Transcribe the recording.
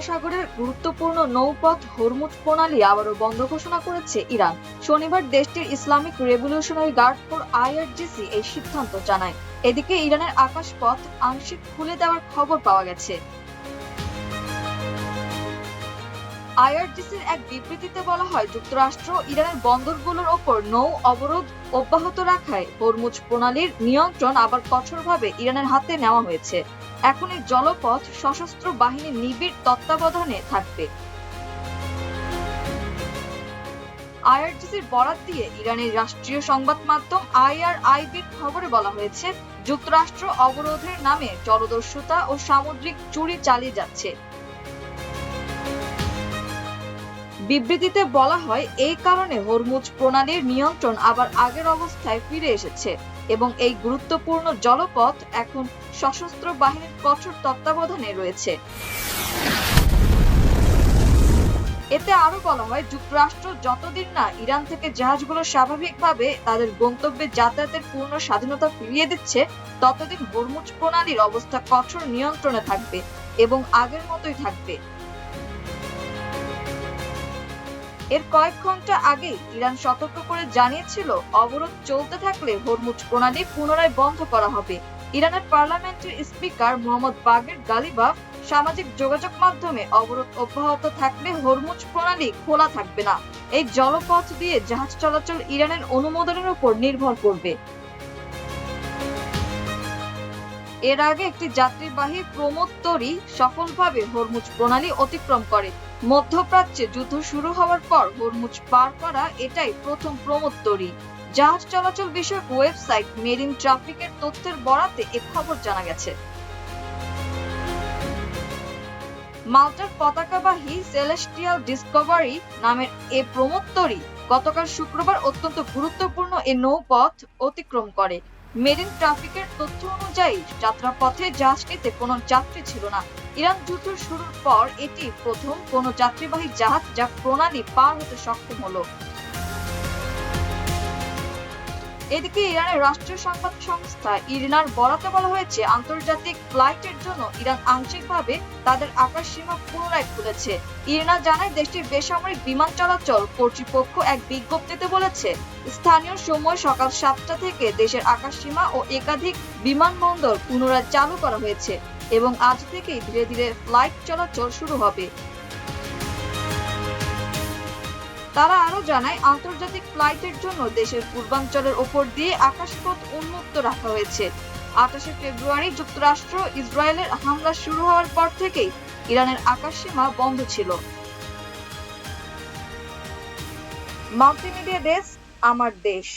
উপসাগরের গুরুত্বপূর্ণ নৌপথ হরমুজ প্রণালী আবারও বন্ধ ঘোষণা করেছে ইরান। শনিবার দেশটির Islamic revolutionary guard force IRGC এই সিদ্ধান্ত জানায়। এদিকে ইরানের আকাশপথ আংশিক খুলে দেওয়ার খবর পাওয়া গেছে। আইআরজিসির এক বিবৃতিতে বলা হয়, যুক্তরাষ্ট্র ইরানের বন্দরগুলোর ওপর নৌ অবরোধ অব্যাহত রাখায় হরমুজ প্রণালীর নিয়ন্ত্রণ আবার কঠোরভাবে ইরানের হাতে নেওয়া হয়েছে। এখন এই জলপথ সশস্ত্র বাহিনীর নিবিড় তত্ত্বাবধানে থাকবে। আইআরজিসির বরাত দিয়ে ইরানের রাষ্ট্রীয় সংবাদ মাধ্যম আইআরআইবির খবরে বলা হয়েছে, যুক্তরাষ্ট্র অবরোধের নামে জলদস্যুতা ও সামুদ্রিক চুরি চালিয়ে যাচ্ছে। বিবৃতিতে বলা হয়, এই কারণে হরমুজ প্রণালীর নিয়ন্ত্রণ আবার আগের অবস্থায় ফিরে এসেছে এবং এই গুরুত্বপূর্ণ জলপথ এখন সশস্ত্র বাহিনীর কঠোর তত্ত্বাবধানে রয়েছে। এতে আরো বলা হয়, যুক্তরাষ্ট্র যতদিন না ইরান থেকে জাহাজগুলো স্বাভাবিকভাবে তাদের গন্তব্যে যাতায়াতের পূর্ণ স্বাধীনতা ফিরিয়ে দিচ্ছে, ততদিন হরমুজ প্রণালীর অবস্থা কঠোর নিয়ন্ত্রণে থাকবে এবং আগের মতোই থাকবে। এর কয়েক ঘন্টা আগেই ইরান সতর্ক করে জানিয়েছিল, অবরোধ চলতে থাকলে হরমুজ প্রণালী পুনরায় বন্ধ করা হবে। ইরানের পার্লামেন্টের স্পিকার মোহাম্মদ বাগের গালিবাফ সামাজিক যোগাযোগ মাধ্যমে অবরোধ অব্যাহত থাকলে হরমুজ প্রণালী খোলা থাকবে না। এই জলপথ দিয়ে জাহাজ চলাচল ইরানের অনুমোদনের উপর নির্ভর করবে। এর আগে একটি যাত্রীবাহী প্রমোদতরী সফলভাবে হরমুজ প্রণালী অতিক্রম করে। মধ্যপ্রাচ্যে যুদ্ধ শুরু হওয়ার পর হরমুজ পার করা এটাই প্রথম প্রমোদতরী। জাহাজ চলাচল বিষয়ক ওয়েবসাইট মেরিন ট্রাফিকের তথ্যের বরাতে এ খবর জানা গেছে। মাল্টার পতাকাবাহী সেলেস্টিয়াল ডিসকভারি নামের এ প্রমোদতরী গতকাল শুক্রবার অত্যন্ত গুরুত্বপূর্ণ এ নৌপথ অতিক্রম করে। মেরিন ট্রাফিকের তথ্য অনুযায়ী যাত্রাপথে জাহাজটিতে কোনো যাত্রী ছিল না। ইরান যুদ্ধ শুরুর পর এটি প্রথম কোনো যাত্রীবাহী জাহাজ যা প্রণালী পার হতে সক্ষম হলো। এদিকে ইরানের রাষ্ট্রীয় সংবাদ সংস্থা ইরনার বরাতে বলা হয়েছে, আন্তর্জাতিক ফ্লাইটের জন্য ইরান আংশিকভাবে তাদের আকাশ সীমা পুনরায় খুলেছে। ইরনা জানায়, দেশটির বেসামরিক বিমান চলাচল কর্তৃপক্ষ এক বিজ্ঞপ্তিতে বলেছে, স্থানীয় সময় সকাল 7টা থেকে দেশের আকাশ সীমা ও একাধিক বিমানবন্দর পুনরায় চালু করা হয়েছে এবং আজ থেকেই ধীরে ধীরে ফ্লাইট চলাচল শুরু হবে। তারা আরো জানায়, আন্তর্জাতিক ফ্লাইটের জন্য দেশের পূর্বাঞ্চলের ওপর দিয়ে আকাশপথ উন্মুক্ত রাখা হয়েছে। 28শে ফেব্রুয়ারি যুক্তরাষ্ট্র ইসরায়েলের হামলা শুরু হওয়ার পর থেকেই ইরানের আকাশসীমা বন্ধ ছিল। মাল্টিমিডিয়া ডেস্ক, আমার দেশ।